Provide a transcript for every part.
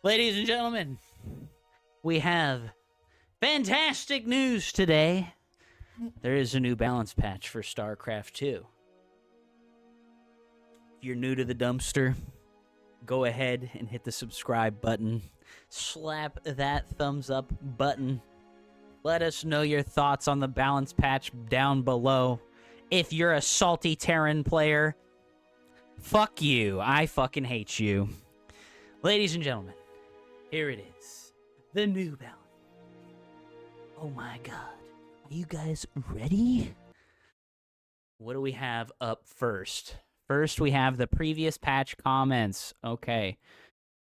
Ladies and gentlemen, we have fantastic news today. There is a new balance patch for Starcraft 2. If you're new to the dumpster, go ahead and hit the subscribe button. Slap that thumbs up button. Let us know your thoughts on the balance patch down below. If you're a salty Terran player, fuck you. I fucking hate you. Ladies and gentlemen, here it is. The new balance. Oh my god. Are you guys ready? What do we have up first? First, we have the previous patch comments. Okay.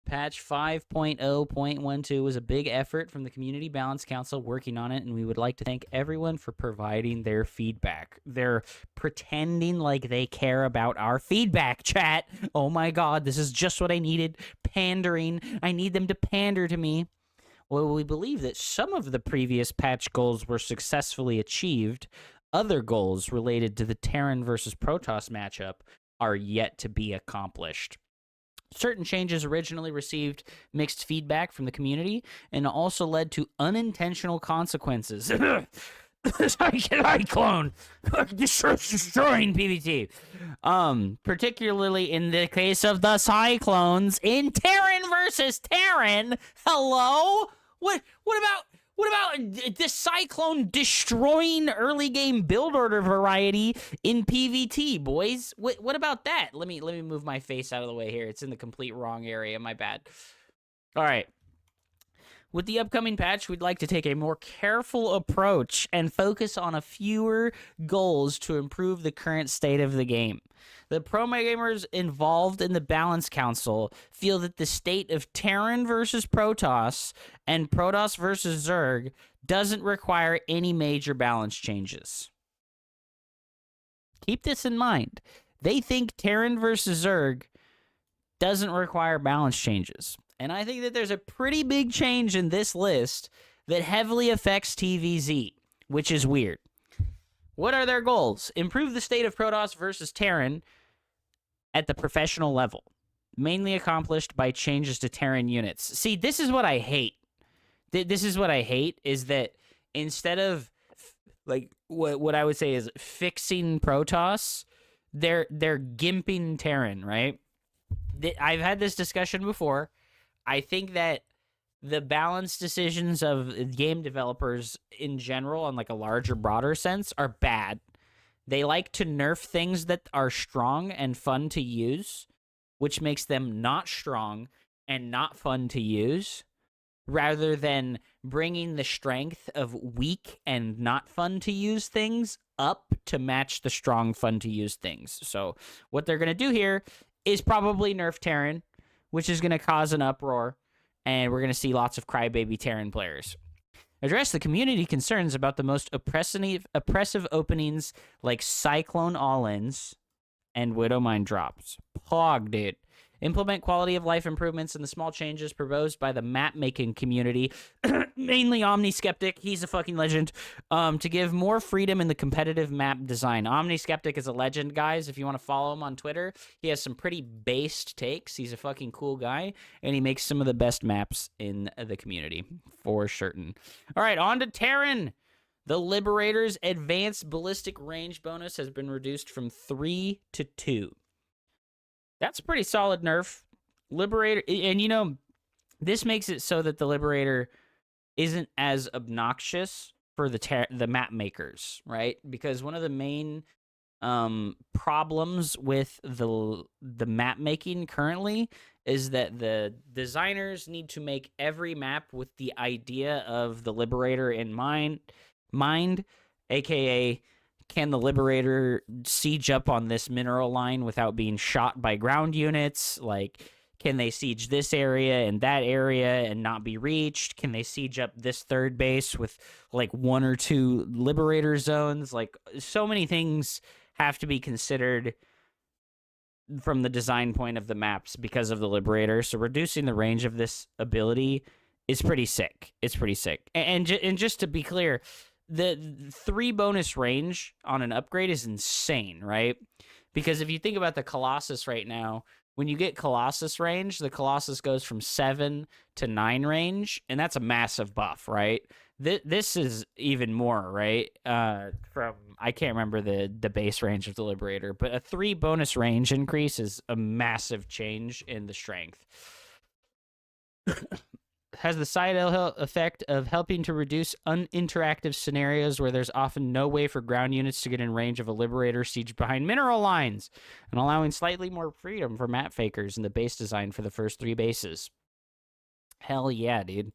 Patch 5.0.12 was a big effort from the Community Balance Council working on it, and we would like to thank everyone for providing their feedback. They're pretending like they care about our feedback, chat. Oh my god, this is just what I needed. Pandering. I need them to pander to me. Well, we believe that some of the previous patch goals were successfully achieved. Other goals related to the Terran versus Protoss matchup are yet to be accomplished. Certain changes originally received mixed feedback from the community and also led to unintentional consequences. Cyclone destroying PvT. Particularly in the case of the Cyclones in Terran versus Terran. Hello? What about the Cyclone destroying early game build order variety in PvT, boys? What about that? Let me move my face out of the way here. It's in the complete wrong area. My bad. All right. With the upcoming patch, we'd like to take a more careful approach and focus on a fewer goals to improve the current state of the game. The pro gamers involved in the Balance Council feel that the state of Terran versus Protoss and Protoss versus Zerg doesn't require any major balance changes. Keep this in mind. They think Terran versus Zerg doesn't require balance changes. And I think that there's a pretty big change in this list that heavily affects TVZ, which is weird. What are their goals? Improve the state of Protoss versus Terran at the professional level, mainly accomplished by changes to Terran units. See, this is what I hate. This is what I hate, is that instead of, like, what I would say is fixing Protoss, they're gimping Terran, right? I've had this discussion before. I think that the balance decisions of game developers in general, on like a larger, broader sense, are bad. They like to nerf things that are strong and fun to use, which makes them not strong and not fun to use, rather than bringing the strength of weak and not fun to use things up to match the strong, fun to use things. So what they're going to do here is probably nerf Terran, which is going to cause an uproar, and we're going to see lots of crybaby Terran players. Address the community concerns about the most oppressive openings like Cyclone All-Ins and Widowmine drops. Pog, dude. Implement quality of life improvements and the small changes proposed by the map-making community, mainly Omniskeptic, he's a fucking legend, to give more freedom in the competitive map design. Omniskeptic is a legend, guys. If you want to follow him on Twitter, he has some pretty based takes. He's a fucking cool guy, and he makes some of the best maps in the community, for certain. All right, on to Terran. The Liberator's advanced ballistic range bonus has been reduced from 3 to 2. That's a pretty solid nerf. Liberator, and you know, this makes it so that the Liberator isn't as obnoxious for the map makers, right? Because one of the main problems with the map making currently is that the designers need to make every map with the idea of the Liberator in mind, aka can the Liberator siege up on this mineral line without being shot by ground units? Like, can they siege this area and that area and not be reached? Can they siege up this third base with, like, 1 or 2 Liberator zones? Like, so many things have to be considered from the design point of the maps because of the Liberator. So reducing the range of this ability is pretty sick. It's pretty sick. And just to be clear, the 3 bonus range on an upgrade is insane, right? Because if you think about the Colossus right now, when you get Colossus range, the Colossus goes from 7 to 9 range, and that's a massive buff, right? This is even more, right? From I can't remember the base range of the Liberator, but a 3 bonus range increase is a massive change in the strength. Has the side effect of helping to reduce uninteractive scenarios where there's often no way for ground units to get in range of a Liberator siege behind mineral lines, and allowing slightly more freedom for map fakers in the base design for the first 3 bases. Hell yeah, dude.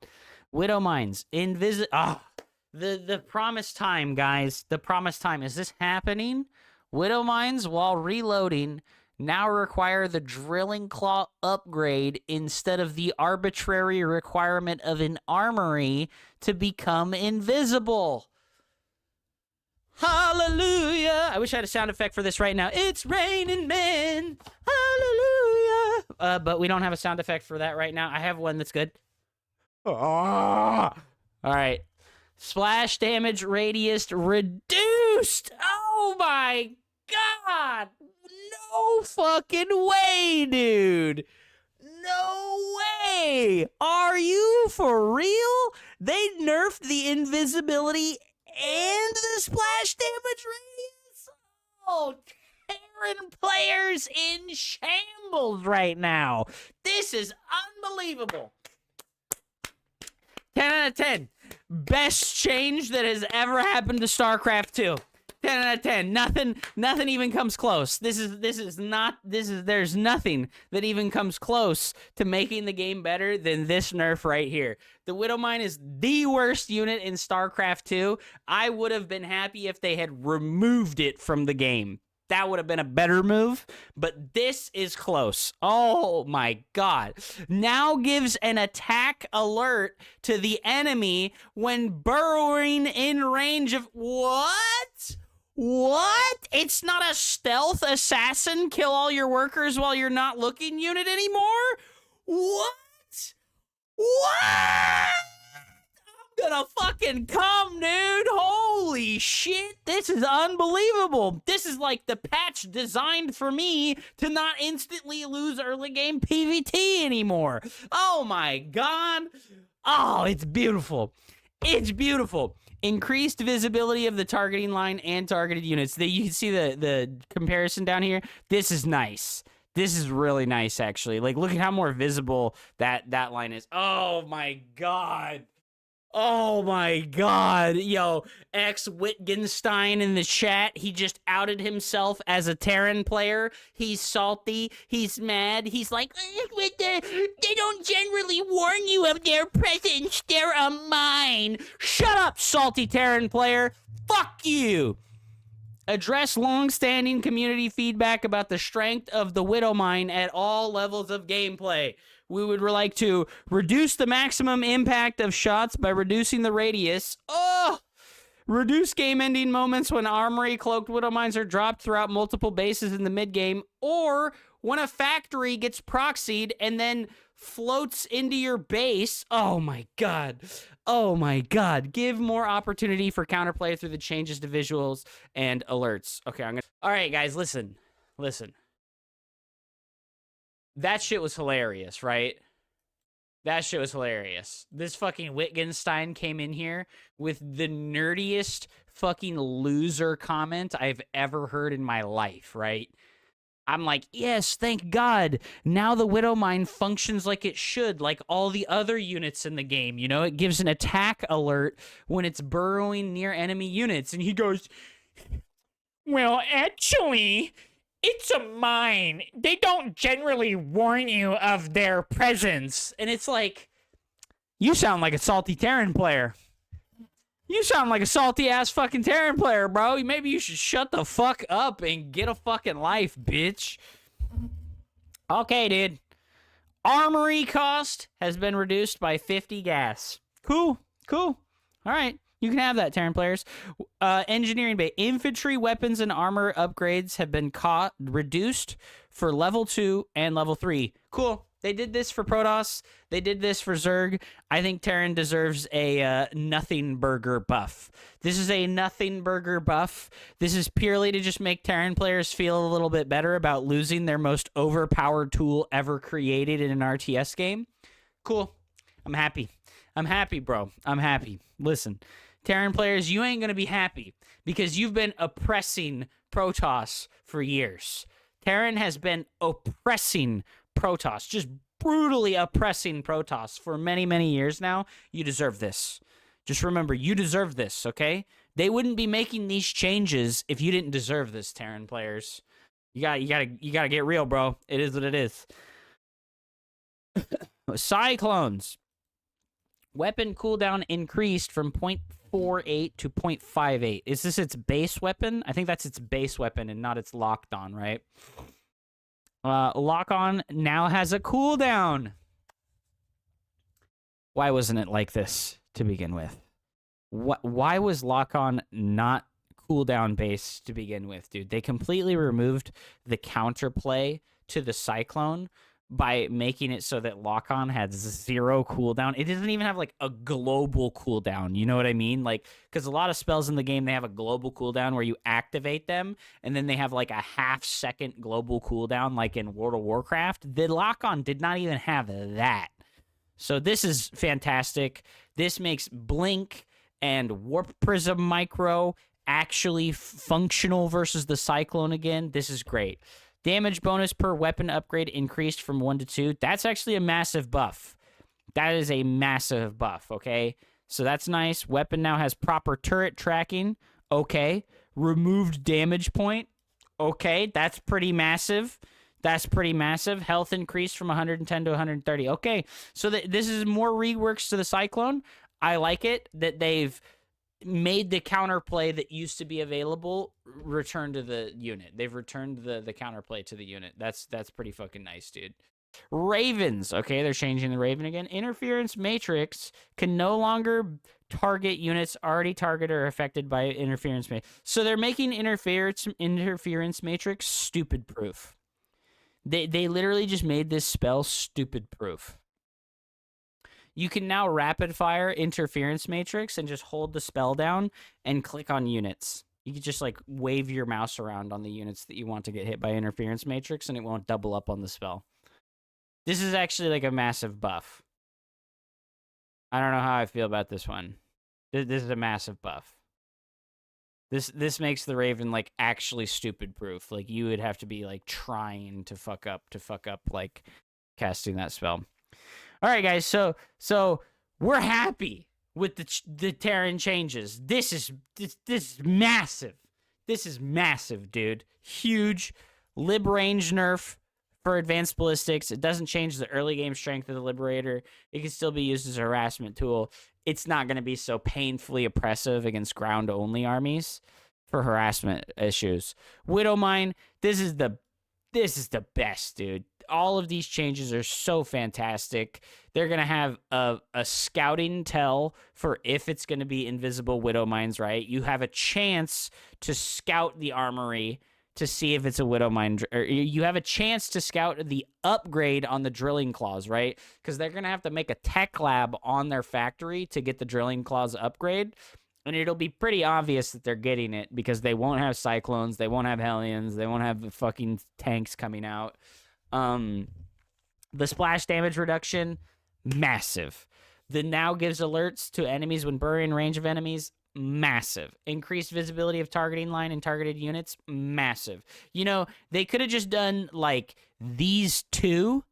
Widow Mines. The promised time, guys. The promised time. Is this happening? Widow Mines, while reloading, now require the Drilling Claw upgrade instead of the arbitrary requirement of an armory to become invisible. Hallelujah. I wish I had a sound effect for this right now. It's raining men. Hallelujah. But we don't have a sound effect for that right now. I have one that's good. All right. Splash damage radius reduced. Oh my God. No fucking way, dude. No way. Are you for real? They nerfed the invisibility and the splash damage radius? Oh, Terran players in shambles right now. This is unbelievable. 10 out of 10. Best change that has ever happened to Starcraft 2. 10 out of 10. Nothing even comes close. There's nothing that even comes close to making the game better than this nerf right here. The Widowmine is the worst unit in StarCraft 2. I would have been happy if they had removed it from the game. That would have been a better move, but this is close. Oh my God. Now gives an attack alert to the enemy when burrowing in range of... What? What? It's not a stealth assassin kill all your workers while you're not looking unit anymore? What? What? I'm gonna fucking come, dude. Holy shit. This is unbelievable. This is like the patch designed for me to not instantly lose early game PvT anymore. Oh my God. Oh, it's beautiful. It's beautiful. Increased visibility of the targeting line and targeted units. You can see the comparison down here. This is nice. This is really nice, actually. Like, look at how more visible that line is. Oh my God. Oh my God. Yo, X Wittgenstein in the chat, he just outed himself as a Terran player. He's salty. He's mad. He's like, they don't generally warn you of their presence. They're a mine. Shut up, salty Terran player. Fuck you. Address long-standing community feedback about the strength of the Widowmine at all levels of gameplay. We would like to reduce the maximum impact of shots by reducing the radius. Oh! Reduce game-ending moments when armory cloaked Widowmines are dropped throughout multiple bases in the mid-game, or when a factory gets proxied and then floats into your base. Oh my God. Oh my God. Give more opportunity for counterplay through the changes to visuals and alerts. Okay, all right, guys, listen. That shit was hilarious, right? That shit was hilarious. This fucking Wittgenstein came in here with the nerdiest fucking loser comment I've ever heard in my life, right? I'm like, yes, thank God. Now the Widowmine functions like it should, like all the other units in the game. You know, it gives an attack alert when it's burrowing near enemy units. And he goes, well, actually... it's a mine. They don't generally warn you of their presence. And it's like, you sound like a salty Terran player. You sound like a salty-ass fucking Terran player, bro. Maybe you should shut the fuck up and get a fucking life, bitch. Okay, dude. Armory cost has been reduced by 50 gas. Cool. All right. You can have that, Terran players. Engineering bay. Infantry weapons and armor upgrades have been reduced for level 2 and level 3. Cool. They did this for Protoss. They did this for Zerg. I think Terran deserves a nothing burger buff. This is a nothing burger buff. This is purely to just make Terran players feel a little bit better about losing their most overpowered tool ever created in an RTS game. Cool. I'm happy. I'm happy, bro. I'm happy. Listen, Terran players, you ain't going to be happy because you've been oppressing Protoss for years. Terran has been oppressing Protoss, just brutally oppressing Protoss for many, many years now. You deserve this. Just remember, you deserve this, okay? They wouldn't be making these changes if you didn't deserve this, Terran players. You gotta get real, bro. It is what it is. Cyclones. Weapon cooldown increased from 0.48 to 0.58. Is this its base weapon? I think that's its base weapon and not its locked on, right? Lock on now has a cooldown. Why wasn't it like this to begin with? Why was lock on not cooldown based to begin with, dude? They completely removed the counterplay to the Cyclone by making it so that lock on had 0 cooldown. It doesn't even have like a global cooldown. You know what I mean? Like, because a lot of spells in the game, they have a global cooldown where you activate them, and then they have like a half-second global cooldown, like in World of Warcraft. The lock on did not even have that. So this is fantastic. This makes Blink and Warp Prism Micro actually functional versus the Cyclone again. This is great. Damage bonus per weapon upgrade increased from 1 to 2. That's actually a massive buff. That is a massive buff, okay? So that's nice. Weapon now has proper turret tracking. Okay. Removed damage point. Okay, that's pretty massive. That's pretty massive. Health increased from 110 to 130. Okay, so this is more reworks to the Cyclone. I like it that they've made the counterplay that used to be available return to the unit. They've returned the counterplay to the unit. That's pretty fucking nice, dude. Ravens. Okay, they're changing the Raven again. Interference Matrix can no longer target units already targeted or affected by Interference Matrix. So they're making Interference Matrix stupid proof. They literally just made this spell stupid proof. You can now rapid fire Interference Matrix and just hold the spell down and click on units. You can just like wave your mouse around on the units that you want to get hit by Interference Matrix and it won't double up on the spell. This is actually like a massive buff. I don't know how I feel about this one. This is a massive buff. This makes the Raven like actually stupid proof. Like you would have to be like trying to fuck up like casting that spell. All right, guys. So we're happy with the Terran changes. This is massive. This is massive, dude. Huge. Lib range nerf for advanced ballistics. It doesn't change the early game strength of the Liberator. It can still be used as a harassment tool. It's not going to be so painfully oppressive against ground only armies for harassment issues. Widowmine. This is the best, dude. All of these changes are so fantastic. They're going to have a scouting tell for if it's going to be invisible Widow Mines, right? You have a chance to scout the armory to see if it's a Widow Mine. Or you have a chance to scout the upgrade on the drilling claws, right? Because they're going to have to make a tech lab on their factory to get the drilling claws upgrade. And it'll be pretty obvious that they're getting it because they won't have Cyclones, they won't have Hellions, they won't have fucking tanks coming out. The splash damage reduction, massive. The now gives alerts to enemies when burying range of enemies, massive. Increased visibility of targeting line and targeted units, massive. You know, they could have just done like these two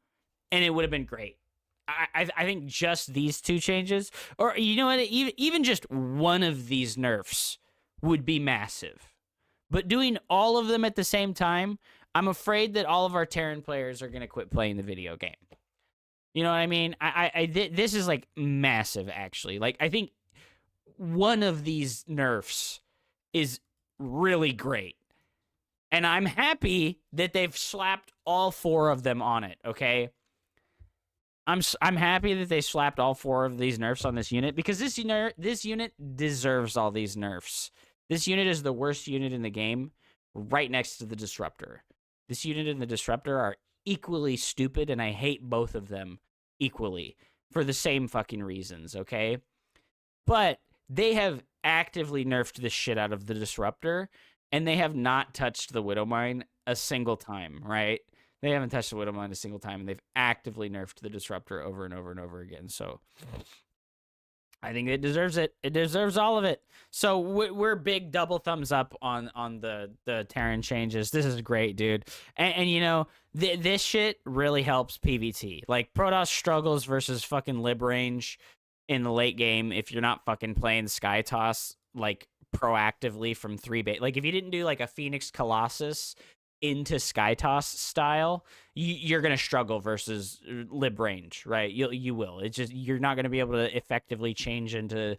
and it would have been great. I think just these two changes, or you know what, even just one of these nerfs would be massive. But doing all of them at the same time, I'm afraid that all of our Terran players are going to quit playing the video game. You know what I mean? This is like massive, actually. Like, I think one of these nerfs is really great. And I'm happy that they've slapped all 4 of them on it, okay? I'm happy that they slapped all 4 of these nerfs on this unit because this unit deserves all these nerfs. This unit is the worst unit in the game, right next to the Disruptor. This unit and the Disruptor are equally stupid, and I hate both of them equally for the same fucking reasons, okay? But they have actively nerfed the shit out of the Disruptor, and they have not touched the Widowmine a single time, right? They haven't touched the Widowmine a single time, and they've actively nerfed the Disruptor over and over and over again. So I think it deserves it. It deserves all of it. So we're big double thumbs up on the Terran changes. This is great, dude. And you know, this shit really helps PvT. Like, Protoss struggles versus fucking lib range in the late game if you're not fucking playing Sky Toss like proactively from 3 base. Like, if you didn't do like a Phoenix Colossus into Sky Toss style, you're gonna struggle versus lib range, right? You will. It's just, you're not gonna be able to effectively change into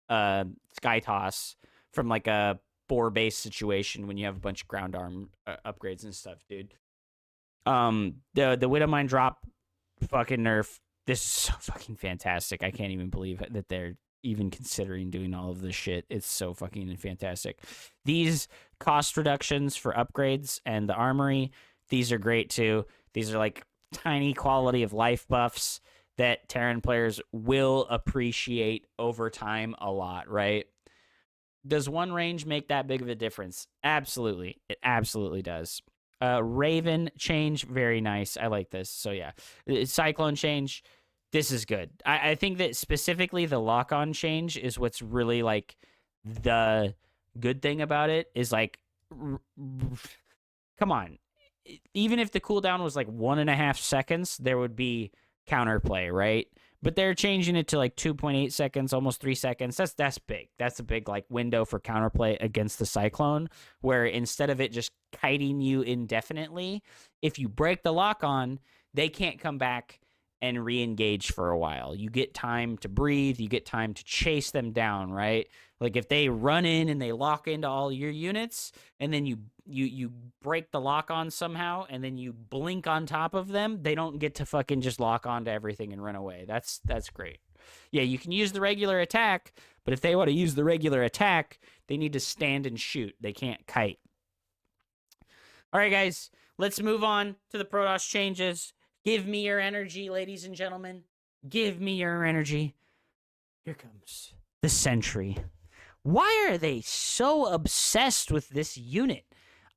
Sky Toss from like a 4 base situation when you have a bunch of ground arm upgrades and stuff, dude. The Widowmine drop fucking nerf. This is so fucking fantastic. I can't even believe that they're even considering doing all of this shit. It's so fucking fantastic. These cost reductions for upgrades and the armory, these are great too. These are like tiny quality of life buffs that Terran players will appreciate over time a lot, right? Does one range make that big of a difference? Absolutely. It absolutely does. Raven change, very nice. I like this. So yeah, Cyclone change, this is good. I think that specifically the lock-on change is what's really like the good thing about it. Is like, come on, even if the cooldown was like 1.5 seconds, there would be counterplay, right? But they're changing it to like 2.8 seconds, almost 3 seconds. That's big. That's a big like window for counterplay against the Cyclone, where instead of it just kiting you indefinitely, if you break the lock on, they can't come back and re-engage for a while. You get time to breathe. You get time to chase them down, right? Like, if they run in and they lock into all your units, and then you break the lock on somehow, and then you blink on top of them, they don't get to fucking just lock onto everything and run away. That's great. Yeah, you can use the regular attack, but if they want to use the regular attack, they need to stand and shoot. They can't kite. All right, guys, let's move on to the Protoss changes. Give me your energy, ladies and gentlemen. Give me your energy. Here comes the Sentry. Why are they so obsessed with this unit?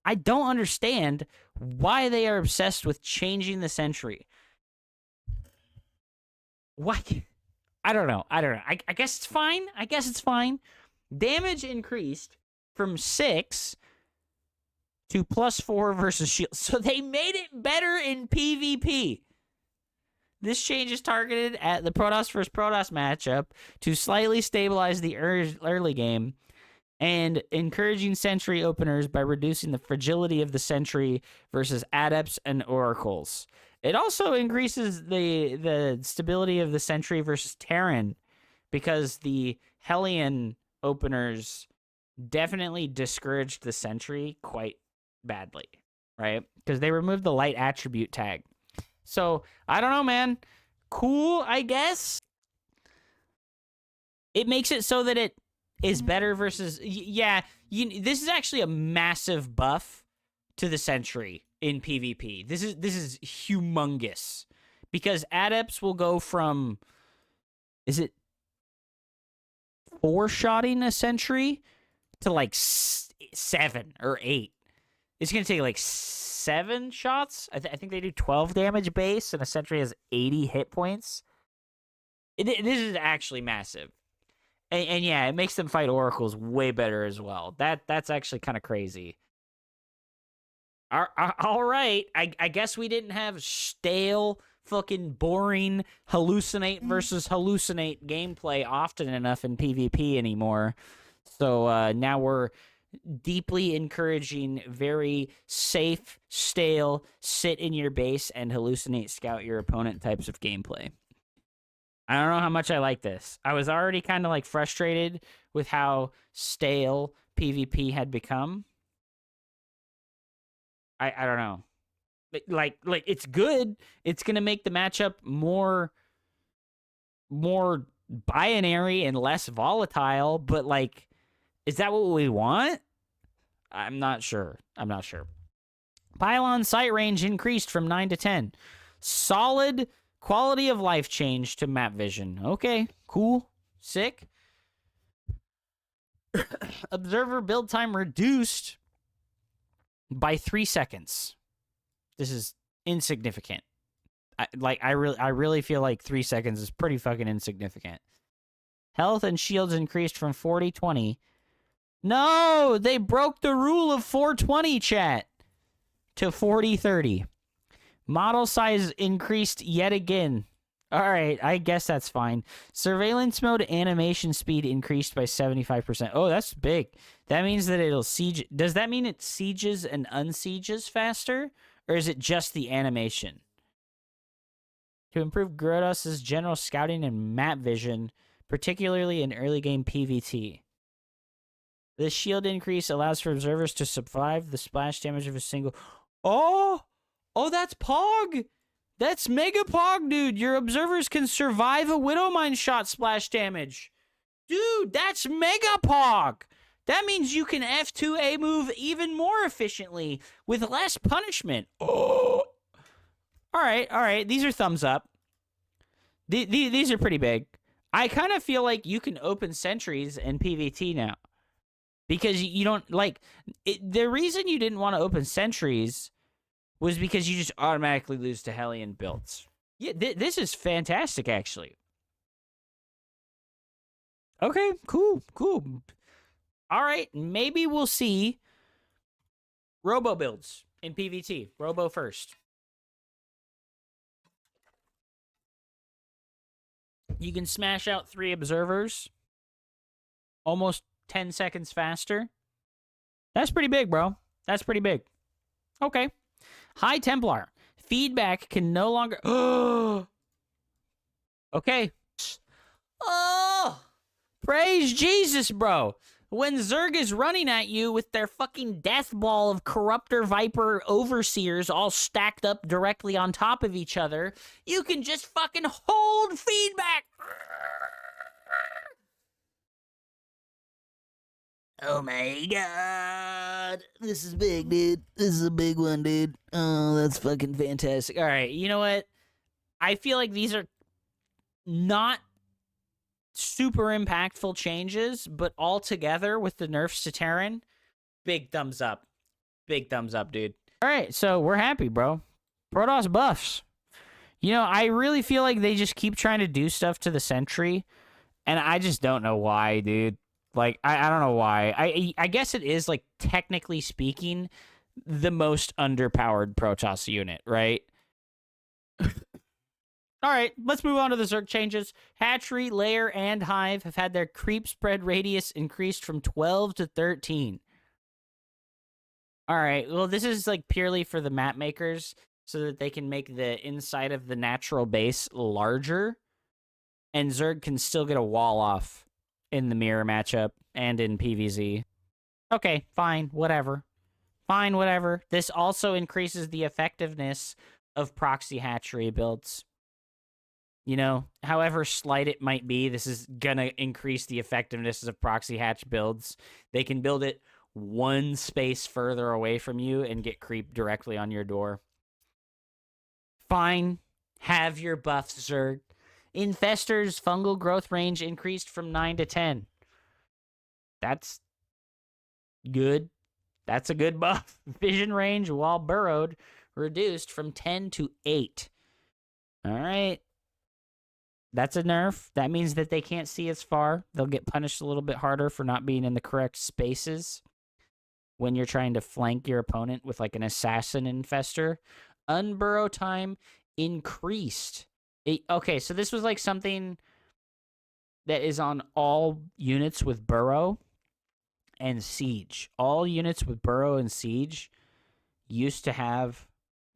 I don't understand why they are obsessed with changing the Sentry. What? I don't know. I guess it's fine. Damage increased from 6 to +4 versus shield. So they made it better in PvP. This change is targeted at the Protoss versus Protoss matchup to slightly stabilize the early game and encouraging Sentry openers by reducing the fragility of the Sentry versus Adepts and Oracles. It also increases the stability of the Sentry versus Terran, because the Hellion openers definitely discouraged the Sentry quite badly, right? Because they removed the light attribute tag. So, I don't know, man. Cool, I guess. It makes it so that it is better versus... Yeah, this is actually a massive buff to the Sentry in PvP. This is humongous. Because Adepts will go from... Is it 4-shotting a Sentry to like 7 or 8? It's going to take like 7 shots. I think they do 12 damage base, and a Sentry has 80 hit points. This is actually massive. And yeah, it makes them fight Oracles way better as well. That's actually kind of crazy. All right. I guess we didn't have stale, fucking boring hallucinate versus hallucinate gameplay often enough in PvP anymore. So now we're deeply encouraging very safe, stale, sit in your base and hallucinate, scout your opponent types of gameplay. I don't know how much I like this. I was already kind of like frustrated with how stale PvP had become. I don't know. Like it's good. It's gonna make the matchup more binary and less volatile, but like, is that what we want? I'm not sure. Pylon sight range increased from 9 to 10. Solid quality of life change to map vision. Okay, cool. Sick. Observer build time reduced by 3 seconds. This is insignificant. I really feel like 3 seconds is pretty fucking insignificant. Health and shields increased from 40-20. No, they broke the rule of 420, chat, to 40-30. Model size increased yet again. All right, I guess that's fine. Surveillance mode animation speed increased by 75%. Oh, that's big. That means that it'll siege. Does that mean it sieges and unsieges faster? Or is it just the animation? To improve Protoss' general scouting and map vision, particularly in early game PvT. The shield increase allows for observers to survive the splash damage of a single... Oh, that's Pog! That's Mega Pog, dude! Your observers can survive a Widowmine shot splash damage. Dude, that's Mega Pog! That means you can F2A move even more efficiently with less punishment. Oh! All right. These are thumbs up. These are pretty big. I kind of feel like you can open sentries in PvT now. Because you don't, like... the reason you didn't want to open sentries was because you just automatically lose to Hellion builds. Yeah, this is fantastic, actually. Okay, cool. All right, maybe we'll see Robo builds in PvT. Robo first. You can smash out 3 observers almost 10 seconds faster. That's pretty big, bro. That's pretty big. Okay. High Templar. Feedback can no longer... Okay. Oh! Praise Jesus, bro. When Zerg is running at you with their fucking death ball of Corruptor Viper Overseers all stacked up directly on top of each other, you can just fucking hold feedback. Oh my god. This is big, dude. This is a big one, dude. Oh, that's fucking fantastic. All right, you know what? I feel like these are not super impactful changes, but all together with the nerfs to Terran, big thumbs up. Big thumbs up, dude. All right, so we're happy, bro. Protoss buffs. You know, I really feel like they just keep trying to do stuff to the Sentry, and I just don't know why, dude. Like, I don't know why. I guess it is, like, technically speaking, the most underpowered Protoss unit, right? All right, let's move on to the Zerg changes. Hatchery, Lair, and Hive have had their creep spread radius increased from 12 to 13. All right, well, this is, like, purely for the map makers so that they can make the inside of the natural base larger, and Zerg can still get a wall off in the mirror matchup and in PvZ. Okay, fine, whatever. Fine, whatever. This also increases the effectiveness of proxy hatchery builds. You know, however slight it might be, this is gonna increase the effectiveness of proxy hatch builds. They can build it one space further away from you and get creep directly on your door. Fine. Have your buffs, Zerg. Infestor's fungal growth range increased from 9 to 10. That's good. That's a good buff. Vision range while burrowed reduced from 10 to 8. All right. That's a nerf. That means that they can't see as far. They'll get punished a little bit harder for not being in the correct spaces when you're trying to flank your opponent with like an assassin infestor. Unburrow time increased. Okay, so this was like something that is on all units with burrow and siege. All units with burrow and siege used to have...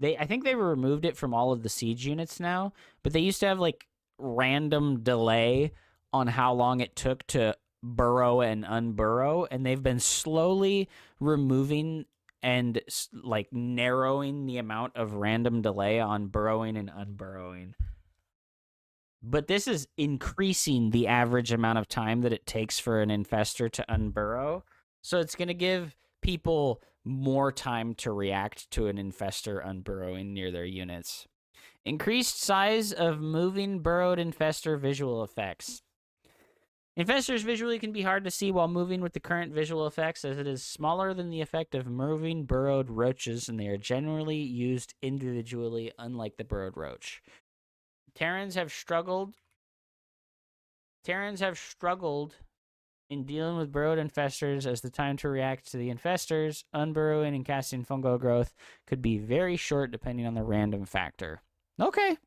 I think they removed it from all of the siege units now, but they used to have like random delay on how long it took to burrow and unburrow, and they've been slowly removing and like narrowing the amount of random delay on burrowing and unburrowing. But this is increasing the average amount of time that it takes for an infestor to unburrow. So it's going to give people more time to react to an infestor unburrowing near their units. Increased size of moving burrowed infestor visual effects. Infestors visually can be hard to see while moving with the current visual effects, as it is smaller than the effect of moving burrowed roaches, and they are generally used individually, unlike the burrowed roach. Terrans have struggled in dealing with burrowed infestors, as the time to react to the infestors, unburrowing, and casting fungal growth could be very short depending on the random factor. Okay.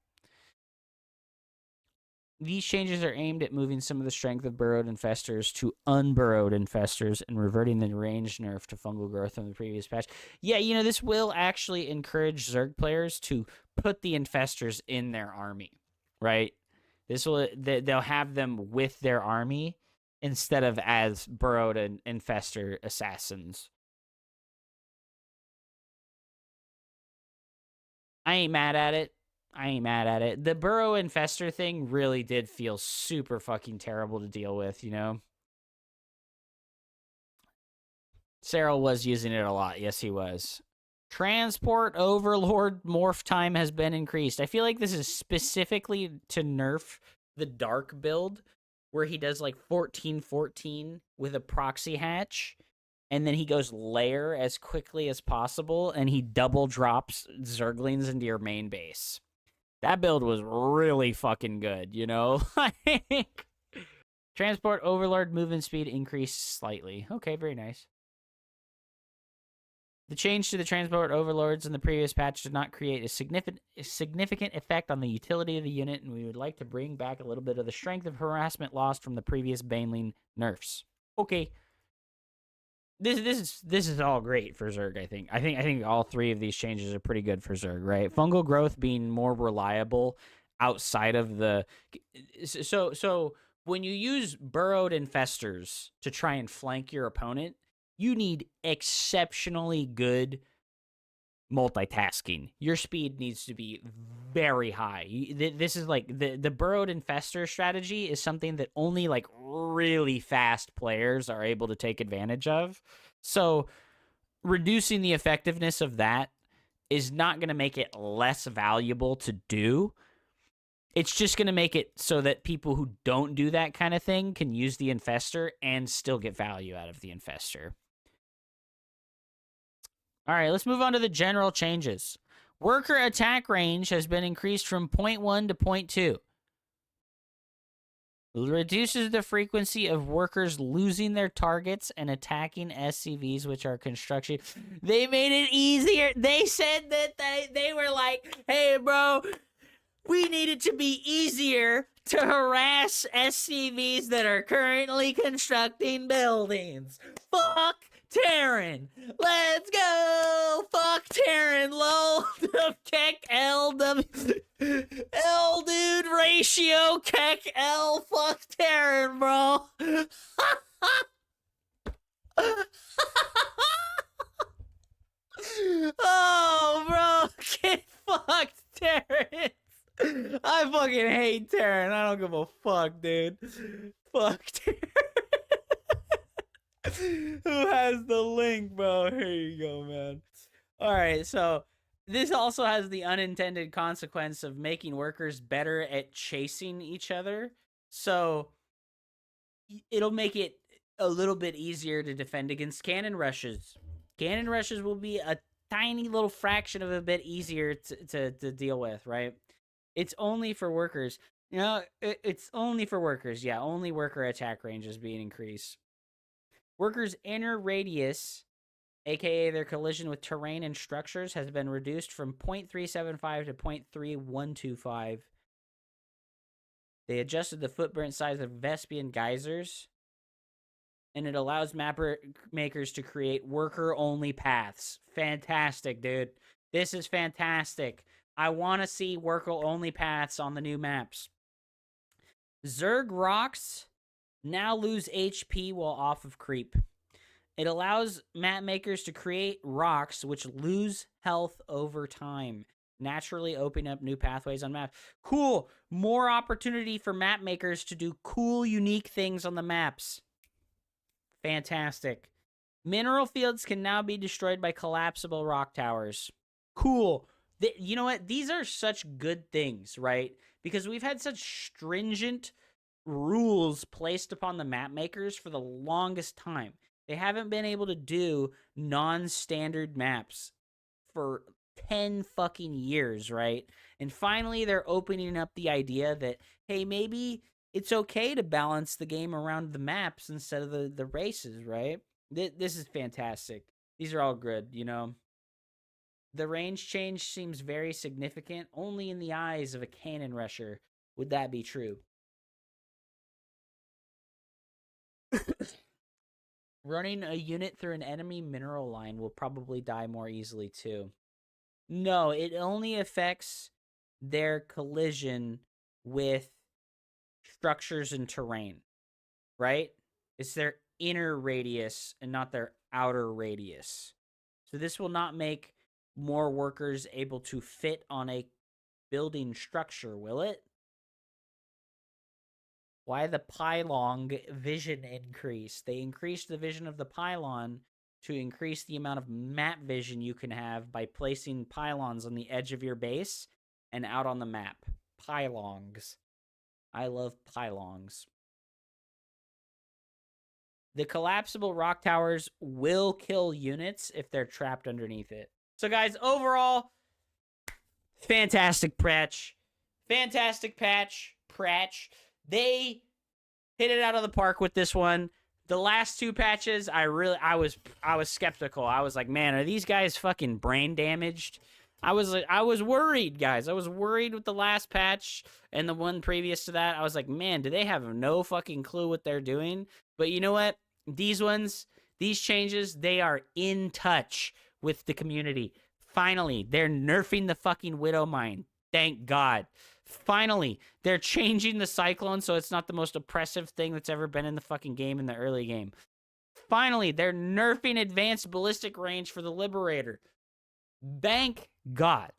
These changes are aimed at moving some of the strength of burrowed infestors to unburrowed infestors and reverting the range nerf to fungal growth from the previous patch. Yeah, this will actually encourage Zerg players to put the infestors in their army, right? They'll have them with their army instead of as burrowed and infestor assassins. I ain't mad at it. The burrow infestor thing really did feel super fucking terrible to deal with, Cyril was using it a lot. Yes, he was. Transport Overlord morph time has been increased. I feel like this is specifically to nerf the dark build, where he does like 14-14 with a proxy hatch, and then he goes lair as quickly as possible, and he double drops Zerglings into your main base. That build was really fucking good, Transport Overlord movement speed increased slightly. Okay, very nice. The change to the Transport Overlords in the previous patch did not create a significant effect on the utility of the unit, and we would like to bring back a little bit of the strength of harassment lost from the previous Baneling nerfs. Okay. This is all great for Zerg, I think. I think all three of these changes are pretty good for Zerg, right? Fungal growth being more reliable outside of the so when you use burrowed infestors to try and flank your opponent, you need exceptionally good multitasking. Your speed needs to be very high. This is like the burrowed infestor strategy is something that only like really fast players are able to take advantage of. So reducing the effectiveness of that is not going to make it less valuable to do. It's just going to make it so that people who don't do that kind of thing can use the infestor and still get value out of the infestor. All right, let's move on to the general changes. Worker attack range has been increased from 0.1 to 0.2. Reduces the frequency of workers losing their targets and attacking SCVs, which are construction. They made it easier. They said that they were like, hey, bro, we need it to be easier to harass SCVs that are currently constructing buildings. Fuck Terran. Let's go. Fuck Terran. Low Keck LW. L dude ratio Keck L. Fuck Terran, bro. Oh, bro. Get fucked, Terran. I fucking hate Terran. I don't give a fuck, dude. Fuck Terran. Who has the link, bro? Here you go, man. All right, so this also has the unintended consequence of making workers better at chasing each other. So it'll make it a little bit easier to defend against cannon rushes. Cannon rushes will be a tiny little fraction of a bit easier to deal with, right? It's only for workers. It's only for workers. Yeah, only worker attack range is being increased. Workers' inner radius, aka their collision with terrain and structures, has been reduced from 0.375 to 0.3125. They adjusted the footprint size of Vespian geysers, and it allows mapper makers to create worker-only paths. Fantastic, dude. This is fantastic. I want to see worker-only paths on the new maps. Zerg rocks now lose HP while off of creep. It allows map makers to create rocks which lose health over time, naturally opening up new pathways on maps. Cool. More opportunity for map makers to do cool, unique things on the maps. Fantastic. Mineral fields can now be destroyed by collapsible rock towers. Cool. You know what? These are such good things, right? Because we've had such stringent rules placed upon the map makers for the longest time. They haven't been able to do non-standard maps for 10 fucking years, right? And finally they're opening up the idea that hey, maybe it's okay to balance the game around the maps instead of the races, right? This is fantastic. These are all good, you know. The range change seems very significant only in the eyes of a cannon rusher. Would that be true? Running a unit through an enemy mineral line will probably die more easily too. No, it only affects their collision with structures and terrain, right? It's their inner radius and not their outer radius. So this will not make more workers able to fit on a building structure, will it? Why the pylon vision increase? They increased the vision of the pylon to increase the amount of map vision you can have by placing pylons on the edge of your base and out on the map. Pylons. I love pylons. The collapsible rock towers will kill units if they're trapped underneath it. So, guys, overall, fantastic patch. Fantastic patch. They hit it out of the park with this one. The last two patches, I was skeptical. I was like, man, are these guys fucking brain damaged? I was worried, guys. I was worried with the last patch and the one previous to that. I was like, man, do they have no fucking clue what they're doing? But you know what? These changes, they are in touch with the community. Finally, they're nerfing the fucking Widow Mine. Thank God. Finally, they're changing the Cyclone so it's not the most oppressive thing that's ever been in the fucking game in the early game. Finally, they're nerfing advanced ballistic range for the Liberator. Thank God.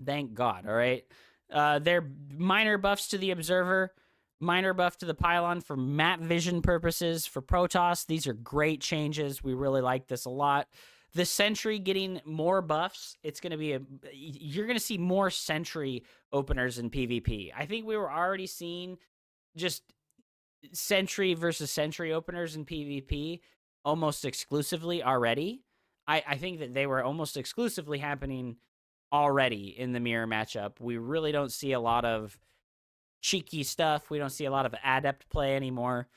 Thank God, all right? They're minor buffs to the Observer, minor buff to the Pylon for map vision purposes. For Protoss, these are great changes. We really like this a lot. The Sentry getting more buffs, it's going to be you're going to see more Sentry openers in PvP. I think we were already seeing just Sentry versus Sentry openers in PvP almost exclusively already. I think that they were almost exclusively happening already in the mirror matchup. We really don't see a lot of cheeky stuff. We don't see a lot of adept play anymore.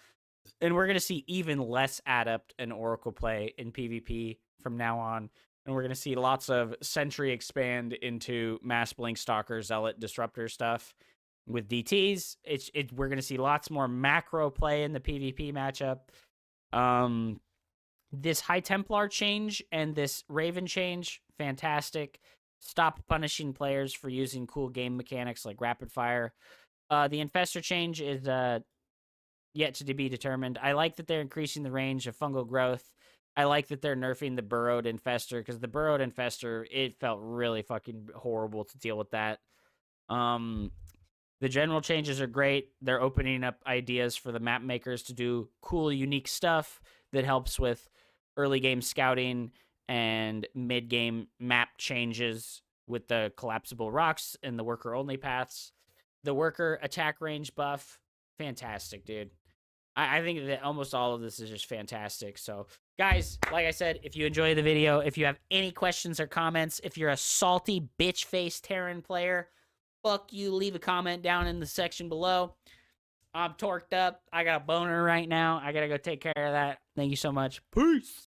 And we're going to see even less adept and oracle play in PvP from now on. And we're going to see lots of Sentry expand into Mass Blink, Stalker, Zealot, Disruptor stuff. With DTs, we're going to see lots more macro play in the PvP matchup. This High Templar change and this Raven change, fantastic. Stop punishing players for using cool game mechanics like rapid fire. The Infestor change is yet to be determined. I like that they're increasing the range of fungal growth. I like that they're nerfing the Burrowed Infestor, because the Burrowed Infestor, it felt really fucking horrible to deal with that. The general changes are great. They're opening up ideas for the map makers to do cool, unique stuff that helps with early game scouting and mid game map changes with the collapsible rocks and the worker only paths. The worker attack range buff, fantastic, dude. I think that almost all of this is just fantastic. So, guys, like I said, if you enjoy the video, if you have any questions or comments, if you're a salty bitch face Terran player, fuck you, leave a comment down in the section below. I'm torqued up. I got a boner right now. I gotta go take care of that. Thank you so much. Peace.